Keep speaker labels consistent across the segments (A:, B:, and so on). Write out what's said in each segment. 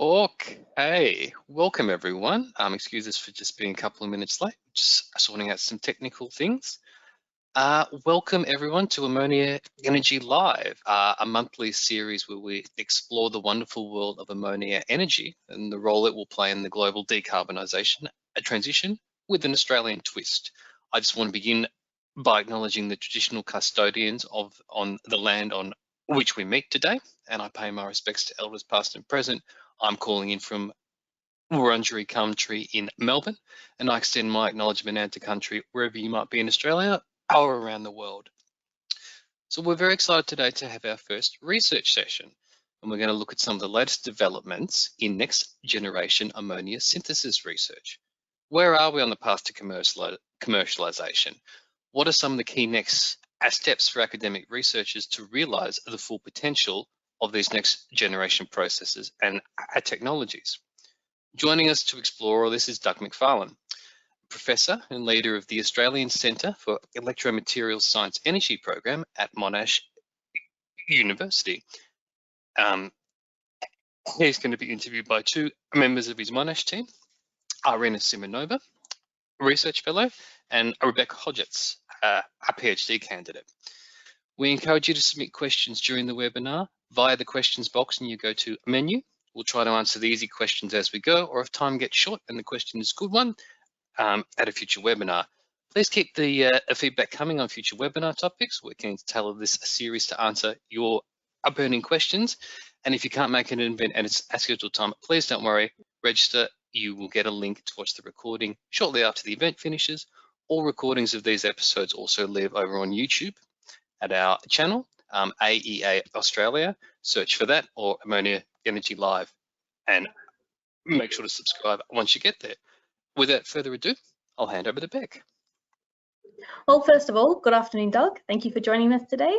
A: Okay, welcome everyone. Excuse us for just being a couple of minutes late, just sorting out some technical things. Welcome everyone to Ammonia Energy Live, a monthly series where we explore the wonderful world of ammonia energy and the role it will play in the global decarbonisation transition with an Australian twist. I just want to begin by acknowledging the traditional custodians on the land on which we meet today, and I pay my respects to elders past and present. I'm calling in from Wurundjeri country in Melbourne, and I extend my acknowledgement out to country wherever you might be in Australia or around the world. So we're very excited today to have our first research session, and we're going to look at some of the latest developments in next generation ammonia synthesis research. Where are we on the path to commercialisation? What are some of the key next steps for academic researchers to realise the full potential of these next generation processes and technologies? Joining us to explore all this is Doug Macfarlane, Professor and leader of the Australian Centre for Electromaterials Science Energy Program at Monash University. He's going to be interviewed by two members of his Monash team, Irina Simonova, Research Fellow, and Rebecca Hodgetts, a PhD candidate. We encourage you to submit questions during the webinar via the questions box in your go-to menu. We'll try to answer the easy questions as we go, or if time gets short and the question is a good one, at a future webinar. Please keep the feedback coming on future webinar topics. We're keen to tailor this series to answer your burning questions. And if you can't make an event and it's a scheduled time, please don't worry, register. You will get a link to watch the recording shortly after the event finishes. All recordings of these episodes also live over on YouTube at our channel, AEA Australia. Search for that, or Ammonia Energy Live, and make sure to subscribe once you get there. Without further ado, I'll hand over to Beck.
B: Well, first of all, good afternoon, Doug. Thank you for joining us today.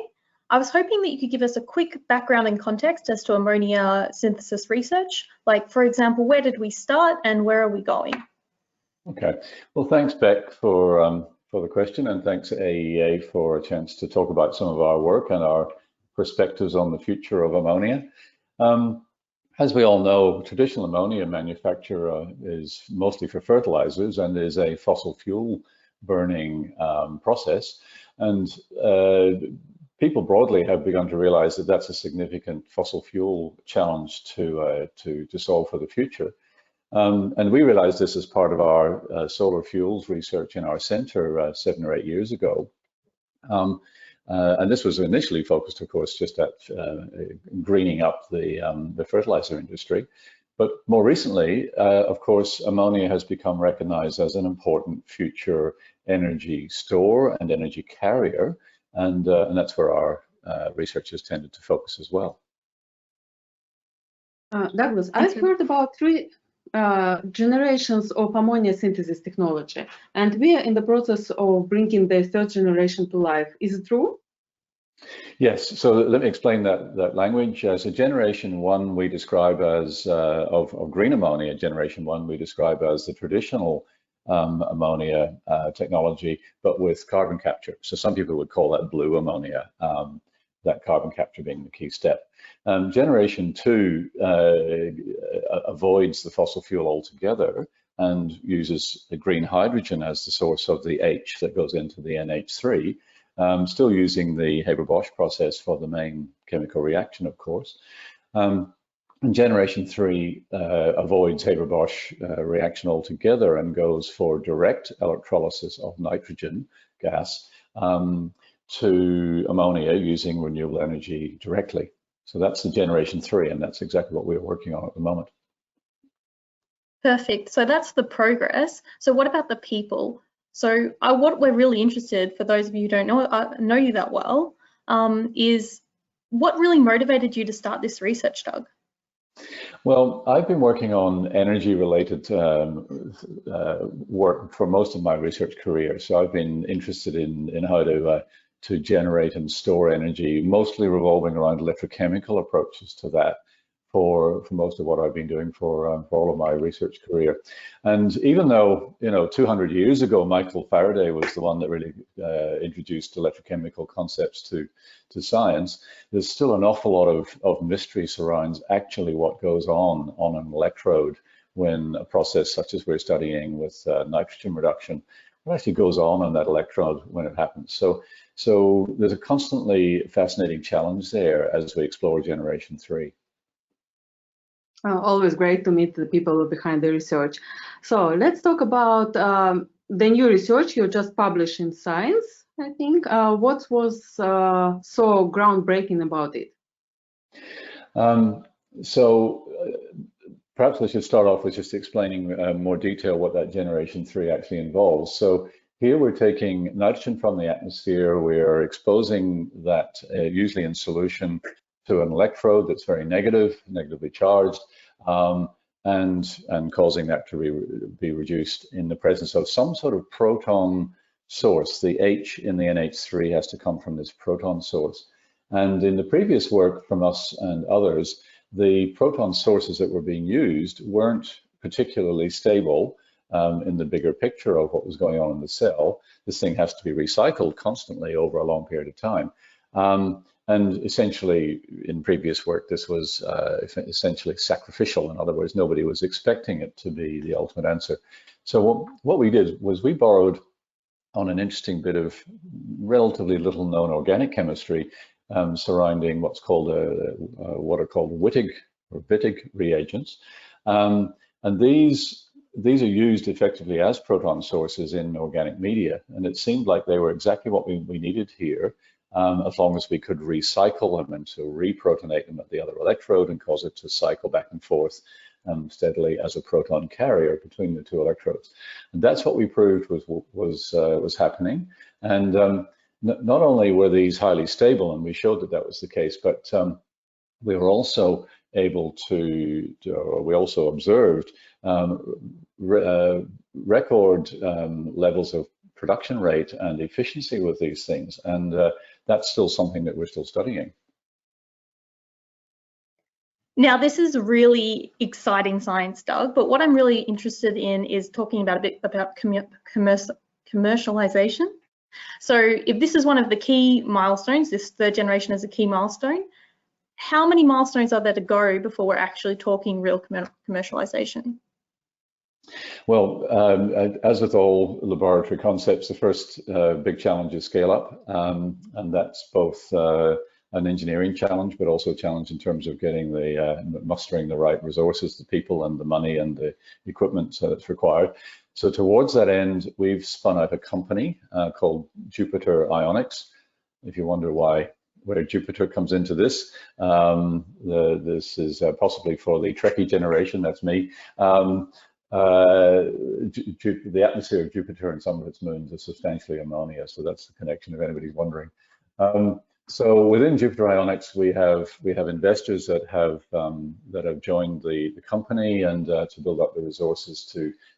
B: I was hoping that you could give us a quick background and context as to ammonia synthesis research. Like, for example, where did we start and where are we going?
C: Okay, well, thanks, Beck, for the question, and thanks AEA for a chance to talk about some of our work and our perspectives on the future of ammonia. As we all know, traditional ammonia manufacture is mostly for fertilizers and is a fossil fuel burning process. And people broadly have begun to realize that that's a significant fossil fuel challenge to solve for the future. And we realized this as part of our solar fuels research in our center 7 or 8 years ago. And this was initially focused, of course, just at greening up the fertilizer industry. But more recently, of course, ammonia has become recognized as an important future energy store and energy carrier. And that's where our research has tended to focus as well.
D: Douglas, I've heard about 3 generations of ammonia synthesis technology, and we are in the process of bringing the 3rd generation to life. Is it true?
C: Yes, so let me explain that language. So generation 1 we describe as, of green ammonia, generation 1 we describe as the traditional ammonia technology, but with carbon capture. So some people would call that blue ammonia, that carbon capture being the key step. Generation 2 avoids the fossil fuel altogether and uses the green hydrogen as the source of the H that goes into the NH3, still using the Haber Bosch process for the main chemical reaction, of course. And generation 3 avoids Haber Bosch reaction altogether and goes for direct electrolysis of nitrogen gas to ammonia using renewable energy directly. So that's the generation 3, and that's exactly what we're working on at the moment.
B: Perfect. So that's the progress. So what about the people? So what we're really interested, for those of you who don't know you that well, is what really motivated you to start this research, Doug?
C: Well, I've been working on energy-related work for most of my research career. So I've been interested in how to generate and store energy, mostly revolving around electrochemical approaches to that for most of what I've been doing for all of my research career. And even though, 200 years ago, Michael Faraday was the one that really introduced electrochemical concepts to science, there's still an awful lot of mystery surrounds actually what goes on an electrode when a process such as we're studying with nitrogen reduction, what actually goes on that electrode when it happens. So there's a constantly fascinating challenge there as we explore generation 3.
D: Always great to meet the people behind the research. So let's talk about the new research you just published in Science, I think. What was so groundbreaking about it?
C: Perhaps I should start off with just explaining more detail what that generation 3 actually involves. So here we're taking nitrogen from the atmosphere, we're exposing that usually in solution to an electrode that's very negatively charged, and causing that to be reduced in the presence of some sort of proton source. The H in the NH3 has to come from this proton source. And in the previous work from us and others, the proton sources that were being used weren't particularly stable in the bigger picture of what was going on in the cell. This thing has to be recycled constantly over a long period of time. And essentially, in previous work, this was essentially sacrificial. In other words, nobody was expecting it to be the ultimate answer. So what we did was we borrowed on an interesting bit of relatively little known organic chemistry surrounding what's called what are called Wittig reagents. And these are used effectively as proton sources in organic media. And it seemed like they were exactly what we needed here. As long as we could recycle them and to reprotonate them at the other electrode and cause it to cycle back and forth steadily as a proton carrier between the two electrodes. And that's what we proved was happening. And not only were these highly stable, and we showed that was the case, but we were also able to, we also observed record levels of production rate and efficiency with these things. And that's still something that we're still studying.
B: Now, this is really exciting science, Doug, but what I'm really interested in is talking about a bit about commercialization. So if this is one of the key milestones, this third generation is a key milestone, how many milestones are there to go before we're actually talking real commercialization?
C: Well, as with all laboratory concepts, the first big challenge is scale up, and that's both an engineering challenge, but also a challenge in terms of getting mustering the right resources, the people and the money and the equipment that's required. So towards that end, we've spun out a company called Jupiter Ionics. If you wonder where Jupiter comes into this, this is possibly for the Trekkie generation, that's me. The atmosphere of Jupiter and some of its moons is substantially ammonia, so that's the connection if anybody's wondering. So within Jupiter Ionics, we have investors that have joined the company and to build up the resources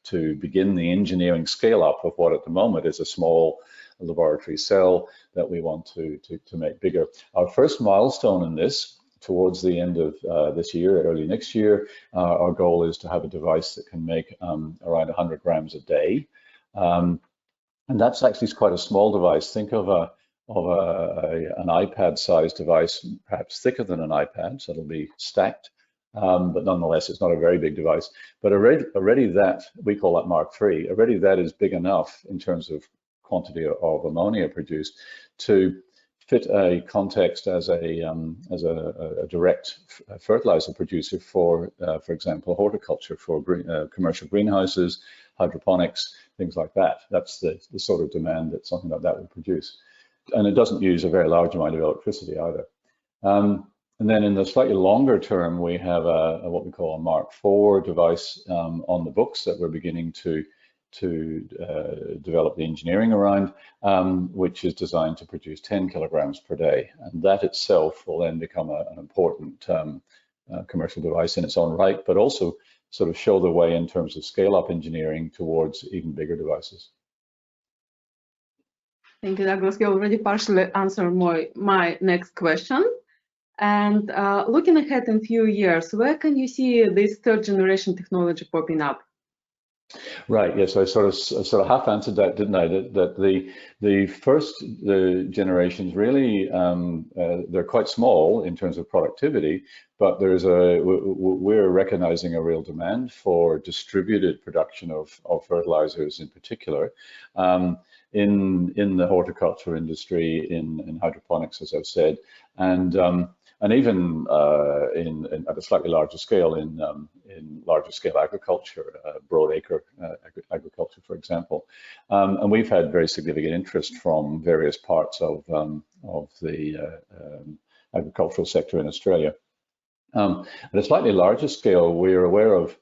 C: to begin the engineering scale up of what at the moment is a small laboratory cell that we want to make bigger. Our first milestone in this, towards the end of this year, early next year, our goal is to have a device that can make around 100 grams a day. And that's actually quite a small device. Think of an iPad-sized device, perhaps thicker than an iPad, so it'll be stacked. But nonetheless, it's not a very big device. But already that, we call that Mark III, already that is big enough in terms of quantity of ammonia produced to fit a context as a direct fertilizer producer for example, horticulture, for commercial greenhouses, hydroponics, things like that. That's the sort of demand that something like that would produce. And it doesn't use a very large amount of electricity either. And then in the slightly longer term, we have what we call a Mark IV device on the books that we're beginning to develop the engineering around, which is designed to produce 10 kilograms per day. And that itself will then become an important commercial device in its own right, but also sort of show the way in terms of scale-up engineering towards even bigger devices.
D: Thank you, Douglas. You already partially answered my next question. And looking ahead in a few years, where can you see this third generation technology popping up?
C: Right. Yes, I sort of half answered that, didn't I? That the first generations really they're quite small in terms of productivity, but we're recognizing a real demand for distributed production of fertilizers in particular. In the horticulture industry, in hydroponics, as I've said, and even at a slightly larger scale in larger scale agriculture, broad acre agriculture, for example. And we've had very significant interest from various parts of the agricultural sector in Australia. At a slightly larger scale, we're aware of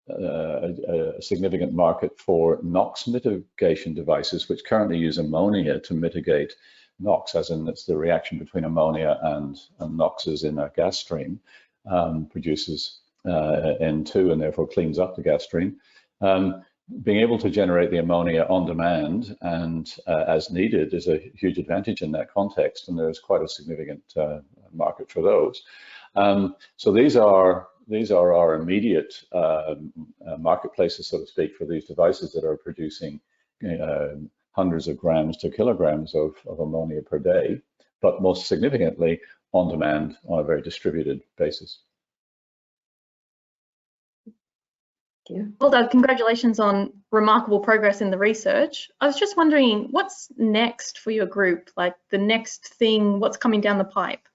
C: a significant market for NOx mitigation devices, which currently use ammonia to mitigate NOx, as in it's the reaction between ammonia and NOxes in a gas stream, produces N2 and therefore cleans up the gas stream. Being able to generate the ammonia on demand and as needed is a huge advantage in that context, and there's quite a significant market for those. So these are our immediate marketplaces, so to speak, for these devices that are producing hundreds of grams to kilograms of ammonia per day, but most significantly on demand on a very distributed basis.
D: Thank you.
B: Well, Doug, congratulations on remarkable progress in the research. I was just wondering, what's next for your group? Like the next thing, what's coming down the pipe?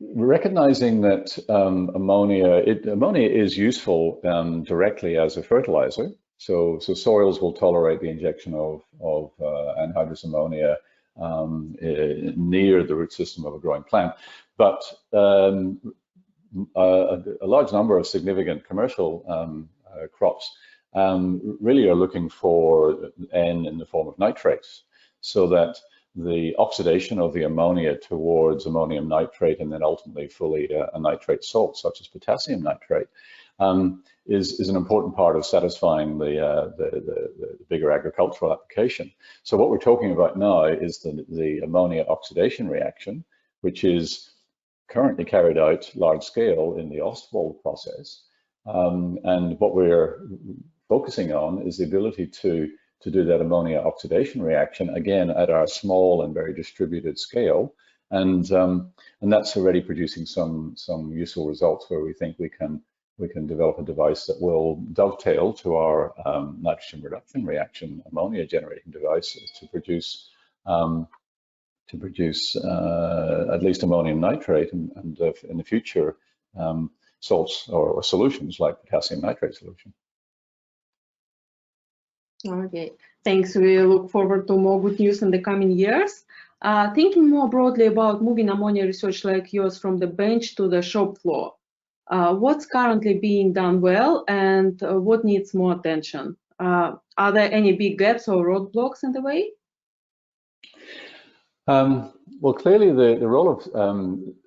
C: Recognizing that ammonia is useful directly as a fertilizer. So soils will tolerate the injection of anhydrous ammonia near the root system of a growing plant. But a large number of significant commercial crops really are looking for N in the form of nitrates, so that the oxidation of the ammonia towards ammonium nitrate and then ultimately fully a nitrate salt, such as potassium nitrate, is an important part of satisfying the bigger agricultural application. So what we're talking about now is the ammonia oxidation reaction, which is currently carried out large scale in the Ostwald process. And what we're focusing on is the ability to do that ammonia oxidation reaction again at our small and very distributed scale, and that's already producing some useful results where we think we can develop a device that will dovetail to our nitrogen reduction reaction ammonia generating device to produce at least ammonium nitrate and in the future salts or solutions like potassium nitrate solution.
D: Okay, thanks. We look forward to more good news in the coming years. Thinking more broadly about moving ammonia research like yours from the bench to the shop floor, what's currently being done well and what needs more attention? Are there any big gaps or roadblocks in the way?
C: Well, clearly the role of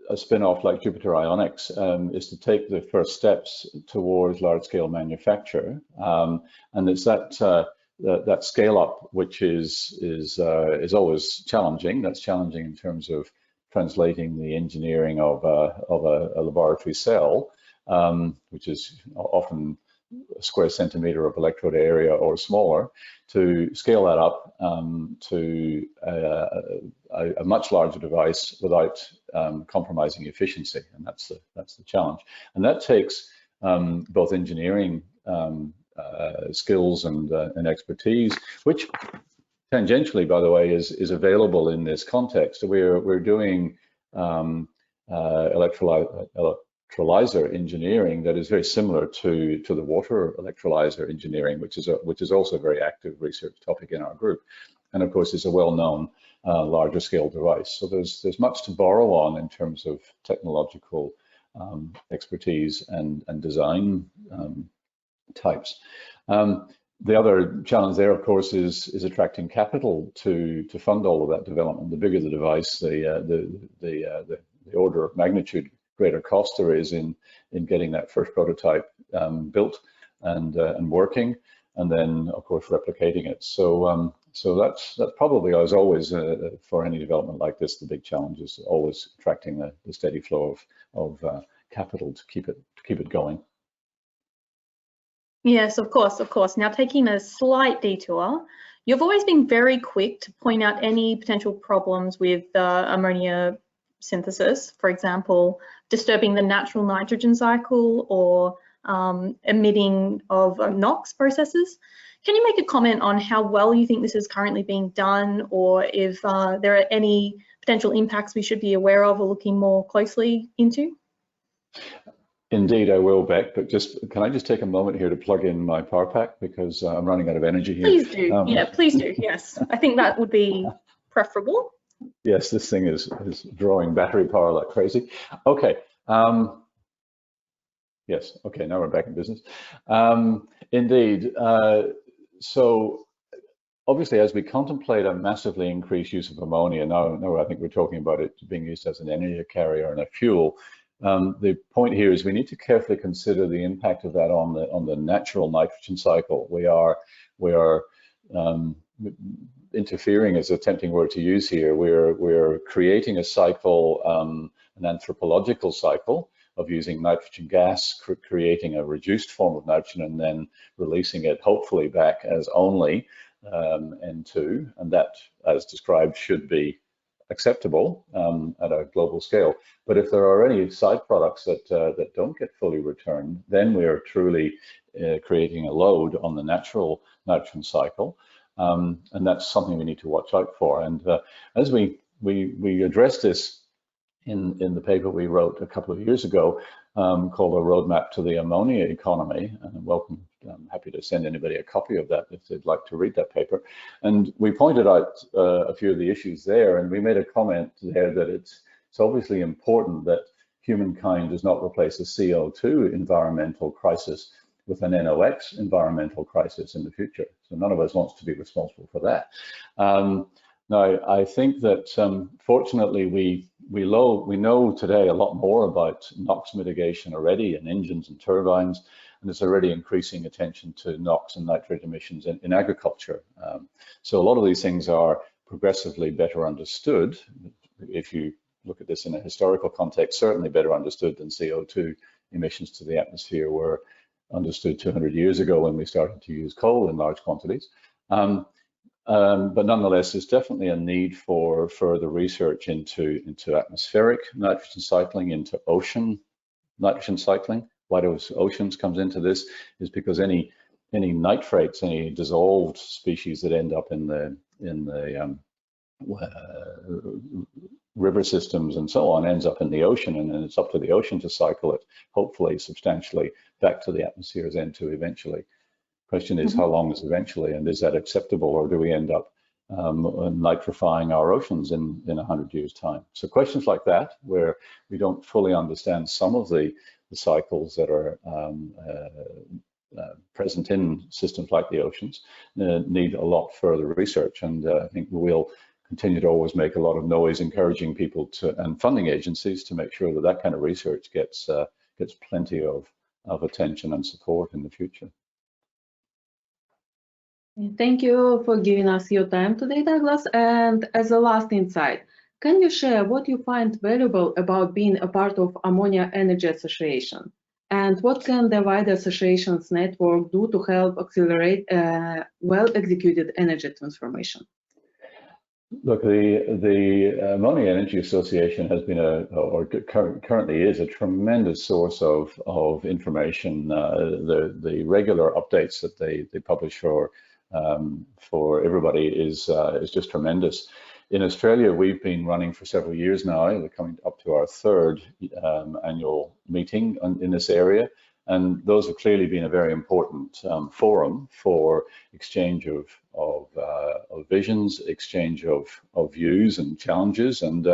C: a spin-off like Jupiter Ionics is to take the first steps towards large-scale manufacture, and it's that scale up which is always challenging. That's challenging in terms of translating the engineering of a laboratory cell, which is often a square centimeter of electrode area or smaller, to scale that up to a much larger device without compromising efficiency, and that's the challenge. And that takes both engineering skills and expertise, which tangentially, by the way, is available in this context. We're doing electrolyzer engineering that is very similar to the water electrolyzer engineering, which is also a very active research topic in our group, and of course is a well-known larger scale device. So there's much to borrow on in terms of technological expertise and design types. The other challenge there, of course, is attracting capital to fund all of that development. The bigger the device, the order of magnitude greater cost there is in getting that first prototype built and working. and then of course replicating it. So so that's probably, as always, for any development like this, the big challenge is always attracting the steady flow of capital to keep it going.
B: Yes, of course, of course. Now, taking a slight detour, you've always been very quick to point out any potential problems with ammonia synthesis, for example, disturbing the natural nitrogen cycle or emitting of NOx processes. Can you make a comment on how well you think this is currently being done, or if there are any potential impacts we should be aware of or looking more closely into?
C: Indeed, I will, Beck, but can I just take a moment here to plug in my power pack, because I'm running out of energy here.
B: Please do, yeah, please do, yes. I think that would be preferable.
C: Yes, this thing is drawing battery power like crazy. Okay, yes, okay, now we're back in business. Indeed, so obviously as we contemplate a massively increased use of ammonia, now I think we're talking about it being used as an energy carrier and a fuel. The point here is we need to carefully consider the impact of that on the natural nitrogen cycle. We are interfering is a tempting word to use here. We're creating a cycle, an anthropological cycle of using nitrogen gas, creating a reduced form of nitrogen, and then releasing it hopefully back as only N2, and that, as described, should be acceptable at a global scale. But if there are any side products that don't get fully returned, then we are truly creating a load on the natural nitrogen cycle, and that's something we need to watch out for. And as we address this in the paper we wrote a couple of years ago, called A Roadmap to the Ammonia Economy, and I'm happy to send anybody a copy of that if they'd like to read that paper. And we pointed out a few of the issues there, and we made a comment there that it's obviously important that humankind does not replace a CO2 environmental crisis with an NOx environmental crisis in the future. So none of us wants to be responsible for that. Now, I think that fortunately we know today a lot more about NOx mitigation already in engines and turbines, and there's already increasing attention to NOx and nitrate emissions in agriculture. So a lot of these things are progressively better understood. If you look at this in a historical context, certainly better understood than CO2 emissions to the atmosphere were understood 200 years ago when we started to use coal in large quantities. But nonetheless, there's definitely a need for further research into atmospheric nitrogen cycling, into ocean nitrogen cycling. Why those oceans comes into this is because any nitrates, any dissolved species that end up in the river systems and so on ends up in the ocean, and then it's up to the ocean to cycle it, hopefully substantially back to the atmosphere as N2 eventually. Question is, how long is eventually, and is that acceptable, or do we end up nitrifying our oceans in 100 years' time? So questions like that, where we don't fully understand some of the cycles that are present in systems like the oceans, need a lot further research, and I think we'll continue to always make a lot of noise encouraging people and funding agencies to make sure that that kind of research gets plenty of attention and support in the future.
D: Thank you for giving us your time today, Douglas. And as a last insight, can you share what you find valuable about being a part of Ammonia Energy Association? And what can the wider association's network do to help accelerate well-executed energy transformation?
C: Look, the Ammonia Energy Association has been currently is a tremendous source of information. The regular updates that they publish for everybody is just tremendous. In Australia, we've been running for several years now. We're coming up to our third annual meeting in this area, and those have clearly been a very important forum for exchange of visions, exchange of views and challenges, and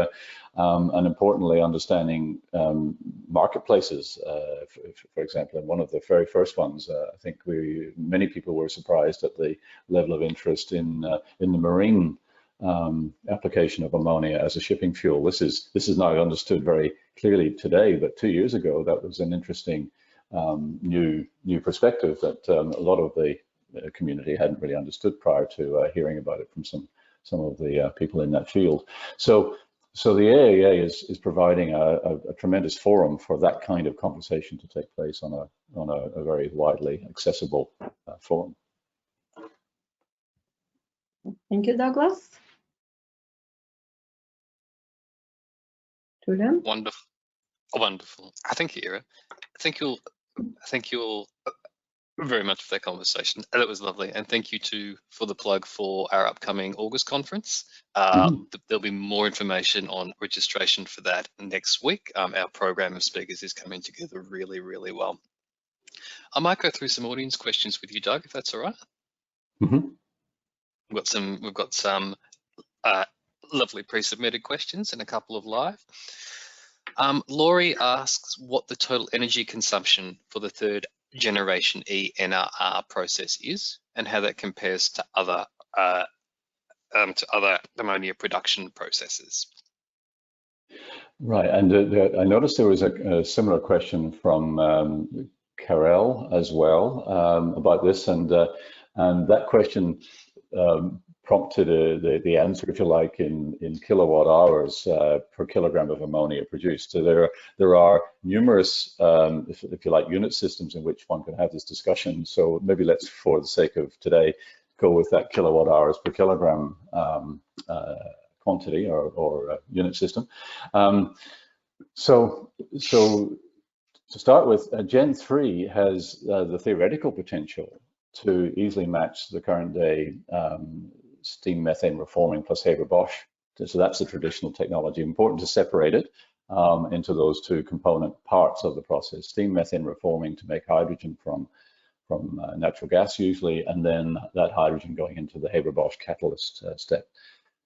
C: importantly understanding marketplaces. For example, in one of the very first ones, I think many people were surprised at the level of interest in the marine application of ammonia as a shipping fuel. This is now understood very clearly today, but 2 years ago that was an interesting new perspective that a lot of the community hadn't really understood prior to hearing about it from some of the people in that field. So the AAA is providing a tremendous forum for that kind of conversation to take place on a very widely accessible forum.
D: Thank you, Douglas. Julian?
A: Wonderful, wonderful. Thank you, Ira. Thank you all very much for that conversation. That was lovely, and thank you for the plug for our upcoming August conference. There'll be more information on registration for that next week. Our program of speakers is coming together really, really well. I might go through some audience questions with you, Doug, if that's all right. We've got some lovely pre-submitted questions and a couple of live. Laurie asks what the total energy consumption for the third generation eNRR process is, and how that compares to other ammonia production processes.
C: Right, and I noticed there was a similar question from Karel as well about this, and that question prompted the answer, if you like, in kilowatt hours per kilogram of ammonia produced. So there are numerous, if you like, unit systems in which one can have this discussion. So maybe let's, for the sake of today, go with that kilowatt hours per kilogram quantity or unit system. So to start with, Gen 3 has the theoretical potential to easily match the current day steam methane reforming plus Haber Bosch. So that's the traditional technology. Important to separate it into those two component parts of the process: steam methane reforming to make hydrogen from natural gas usually, and then that hydrogen going into the Haber Bosch catalyst step.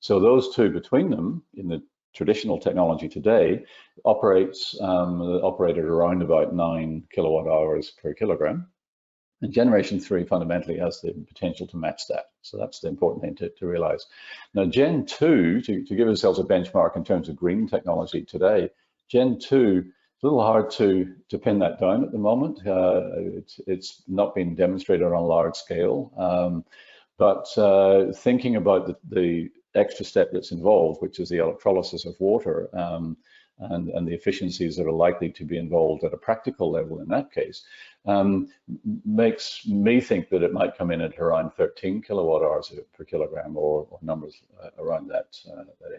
C: So those two between them in the traditional technology today operates operated around about 9 kilowatt hours per kilogram. And generation 3 fundamentally has the potential to match that. So that's the important thing to realize. Now, Gen 2, to give ourselves a benchmark in terms of green technology today, Gen 2, it's a little hard to pin that down at the moment. It's not been demonstrated on a large scale. But thinking about the extra step that's involved, which is the electrolysis of water, and the efficiencies that are likely to be involved at a practical level in that case, makes me think that it might come in at around 13 kilowatt hours per kilogram, or numbers around that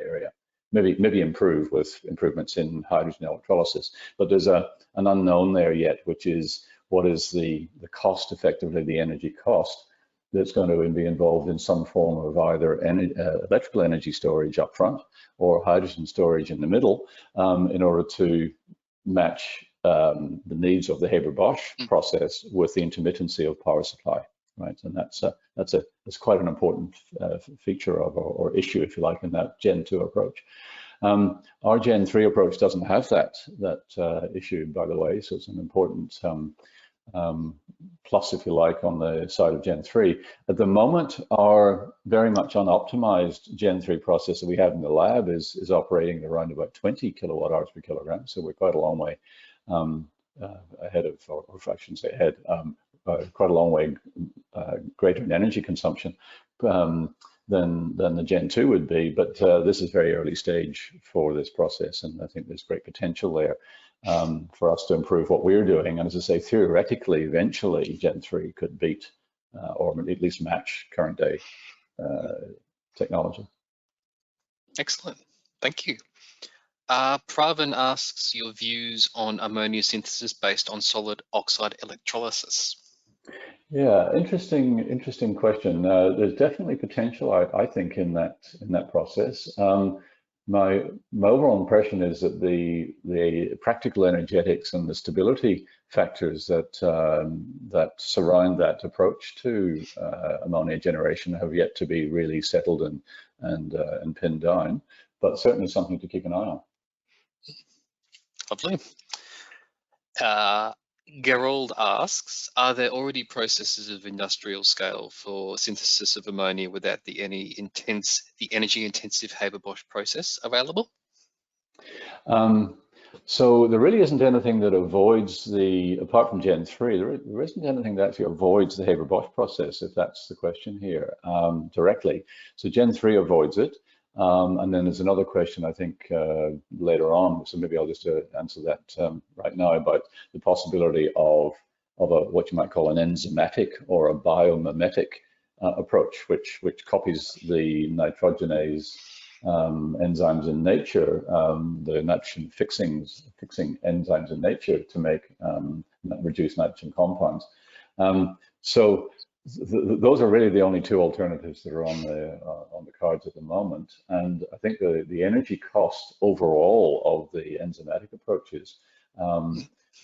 C: area. Maybe improve with improvements in hydrogen electrolysis. But there's an unknown there yet, which is what is the cost, effectively the energy cost, that's going to be involved in some form of either electrical energy storage up front or hydrogen storage in the middle, in order to match the needs of the Haber Bosch process with the intermittency of power supply, right? And that's quite an important feature of or issue, if you like, in that Gen 2 approach. Our Gen 3 approach doesn't have that issue, by the way, so it's an important plus, if you like, on the side of Gen 3. At the moment, our very much unoptimized Gen 3 process that we have in the lab is operating at around about 20 kilowatt hours per kilogram. So we're quite a long way ahead of, or I shouldn't say ahead, quite a long way greater in energy consumption than the Gen 2 would be. But this is very early stage for this process, and I think there's great potential there. For us to improve what we're doing. And as I say, theoretically, eventually Gen 3 could beat or at least match current day technology.
A: Excellent, thank you. Pravin asks your views on ammonia synthesis based on solid oxide electrolysis.
C: Yeah, interesting question. There's definitely potential, I think, in that process. My overall impression is that the practical energetics and the stability factors that surround that approach to ammonia generation have yet to be really settled and pinned down, but certainly something to keep an eye on.
A: Lovely. Gerald asks, are there already processes of industrial scale for synthesis of ammonia without the energy intensive Haber Bosch process available?
C: So there really isn't anything that avoids apart from Gen 3, there isn't anything that actually avoids the Haber Bosch process, if that's the question here, directly. So Gen 3 avoids it. And then there's another question, I think, later on, so maybe I'll just answer that right now, about the possibility of what you might call an enzymatic or a biomimetic approach, which copies the nitrogenase enzymes in nature, the nitrogen fixing enzymes in nature to make reduced nitrogen compounds. So those are really the only two alternatives that are on the cards at the moment. And I think the energy cost overall of the enzymatic approaches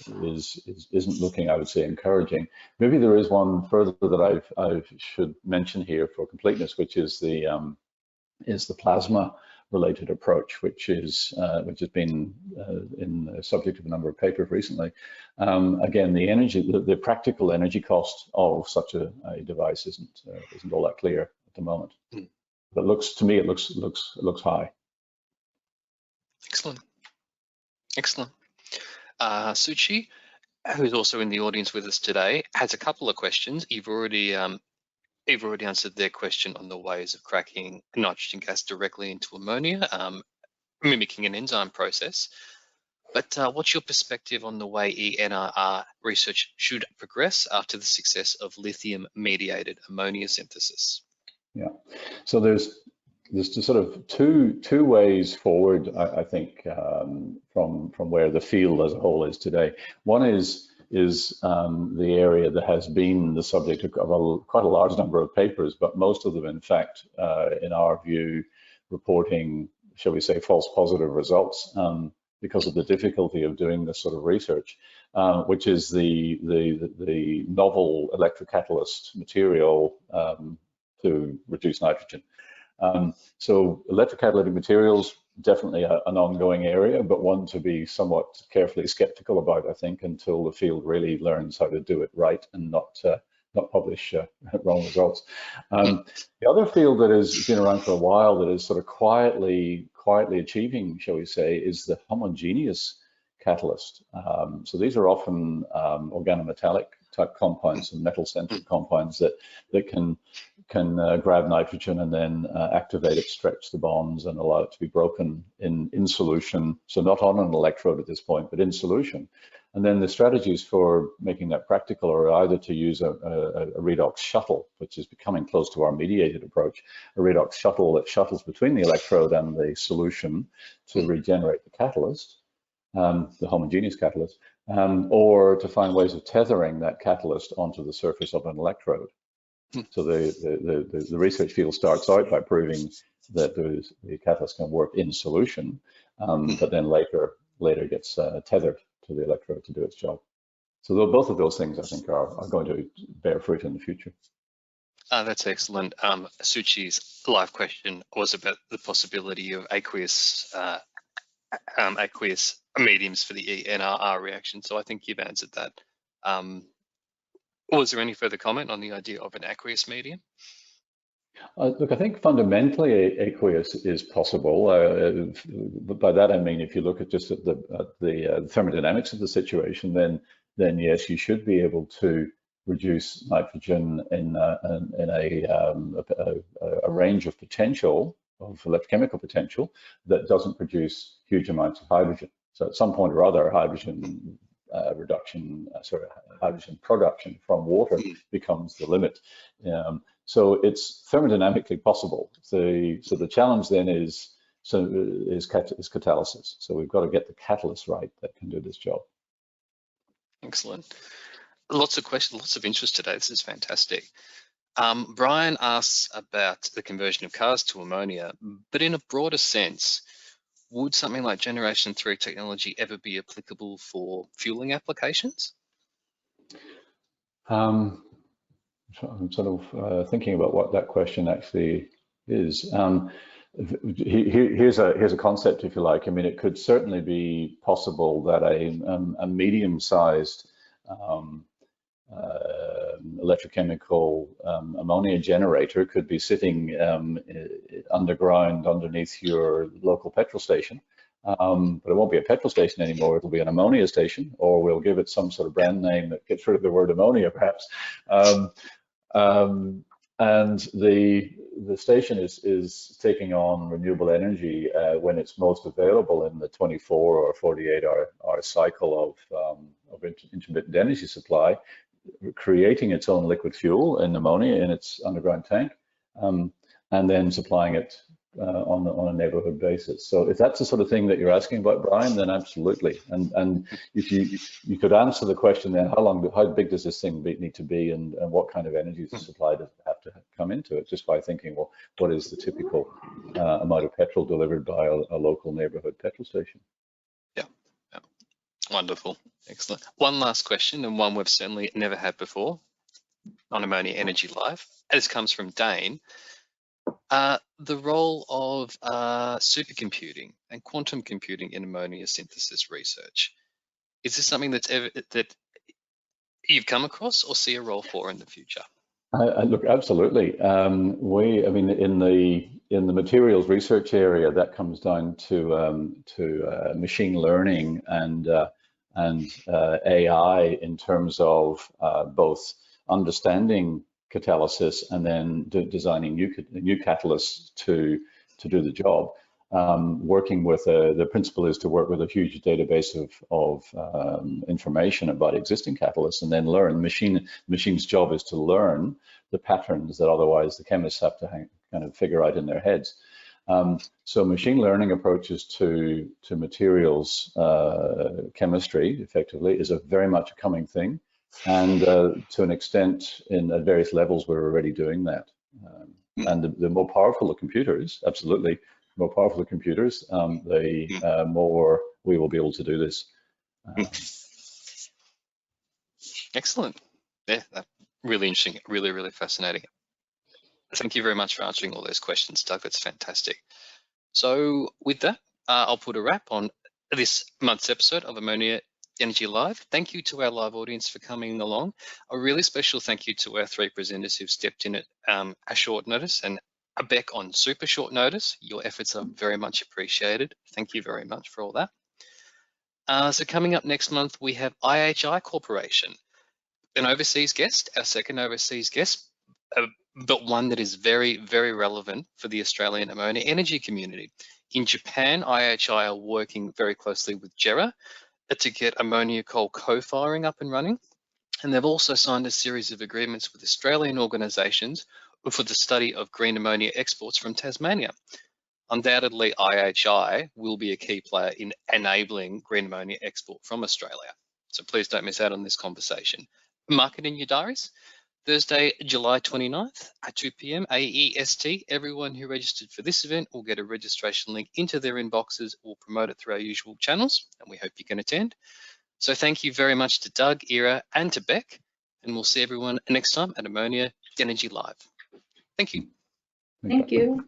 C: isn't looking, I would say, encouraging. Maybe there is one further that I should mention here for completeness, which is the plasma-related approach, which has been in the subject of a number of papers recently. Again, the practical energy cost of such a device isn't all that clear at the moment. But to me, it looks high.
A: Excellent, excellent. Suchi, who's also in the audience with us today, has a couple of questions. You've already answered their question on the ways of cracking nitrogen gas directly into ammonia, mimicking an enzyme process. But what's your perspective on the way eNRR research should progress after the success of lithium-mediated ammonia synthesis?
C: Yeah, so there's sort of two ways forward, I think, from where the field as a whole is today. One is the area that has been the subject of quite a large number of papers, but most of them, in fact, in our view, reporting, shall we say, false positive results because of the difficulty of doing this sort of research, which is the novel electrocatalyst material to reduce nitrogen. So electrocatalytic materials, definitely an ongoing area, but one to be somewhat carefully skeptical about, I think, until the field really learns how to do it right and not publish wrong results. The other field that has been around for a while that is sort of quietly achieving, shall we say, is the homogeneous catalyst. So these are often organometallic type compounds and metal-centered compounds that can grab nitrogen and then activate it, stretch the bonds, and allow it to be broken in solution. So not on an electrode at this point, but in solution. And then the strategies for making that practical are either to use a redox shuttle, which is becoming close to our mediated approach, a redox shuttle that shuttles between the electrode and the solution to regenerate the catalyst, the homogeneous catalyst, or to find ways of tethering that catalyst onto the surface of an electrode. So the research field starts out by proving that the catalyst can work in solution, but then later gets tethered to the electrode to do its job. So both of those things, I think, are going to bear fruit in the future.
A: That's excellent. Suchi's live question was about the possibility of aqueous mediums for the eNRR reaction. So I think you've answered that. Was there any further comment on the idea of an aqueous medium?
C: Look, I think fundamentally aqueous is possible. By that I mean, if you look at just at the thermodynamics of the situation, then yes, you should be able to reduce nitrogen in a range of potential, of electrochemical potential, that doesn't produce huge amounts of hydrogen. So at some point or other, hydrogen hydrogen production from water becomes the limit. So it's thermodynamically possible. So the challenge then is catalysis. So we've got to get the catalyst right that can do this job.
A: Excellent. Lots of questions, lots of interest today. This is fantastic. Brian asks about the conversion of cars to ammonia, but in a broader sense, would something like Generation 3 technology ever be applicable for fueling applications?
C: I'm sort of thinking about what that question actually is. Here's a concept, if you like. I mean, it could certainly be possible that a medium-sized electrochemical ammonia generator could be sitting underground underneath your local petrol station, but it won't be a petrol station anymore. It'll be an ammonia station, or we'll give it some sort of brand name that gets rid of the word ammonia, perhaps. And the station is taking on renewable energy when it's most available in the 24 or 48 hour cycle of intermittent energy supply, creating its own liquid fuel in ammonia in its underground tank, and then supplying it on a neighborhood basis. So if that's the sort of thing that you're asking about, Brian, then absolutely. And if you could answer the question then, how big does this thing need to be, and what kind of energy supply does it have to come into it, just by thinking, well, what is the typical amount of petrol delivered by a local neighborhood petrol station?
A: Yeah. Wonderful. Excellent. One last question, and one we've certainly never had before on Ammonia Energy Live. This comes from Dane. The role of supercomputing and quantum computing in ammonia synthesis research. Is this something that you've come across or see a role for in the future?
C: Look, absolutely. I mean, in the materials research area, that comes down to machine learning and AI in terms of both understanding catalysis and then designing new catalysts to do the job. Working with the principle is to work with a huge database of information about existing catalysts and then learn. The machine's job is to learn the patterns that otherwise the chemists have to kind of figure out in their heads. So machine learning approaches to materials chemistry, effectively, is a very much a coming thing. And to an extent, at various levels, we're already doing that. And the more powerful the computers, absolutely, the more powerful the computers, the more we will be able to do this.
A: Excellent. Yeah, really interesting, really, really fascinating. Thank you very much for answering all those questions, Doug. That's fantastic. So with that, I'll put a wrap on this month's episode of Ammonia Energy Live. Thank you to our live audience for coming along. A really special thank you to our three presenters who've stepped in at a short notice, and Beck on super short notice. Your efforts are very much appreciated. Thank you very much for all that. So coming up next month, we have IHI Corporation, an overseas guest, our second overseas guest, but one that is very, very relevant for the Australian ammonia energy community. In Japan, IHI are working very closely with JERA to get ammonia coal co-firing up and running. And they've also signed a series of agreements with Australian organisations for the study of green ammonia exports from Tasmania. Undoubtedly, IHI will be a key player in enabling green ammonia export from Australia. So please don't miss out on this conversation. Mark it in your diaries. Thursday, July 29th at 2 p.m. AEST. Everyone who registered for this event will get a registration link into their inboxes. We'll promote it through our usual channels, and we hope you can attend. So thank you very much to Doug, Ira, and to Beck, and we'll see everyone next time at Ammonia Energy Live. Thank you.
D: Thank you.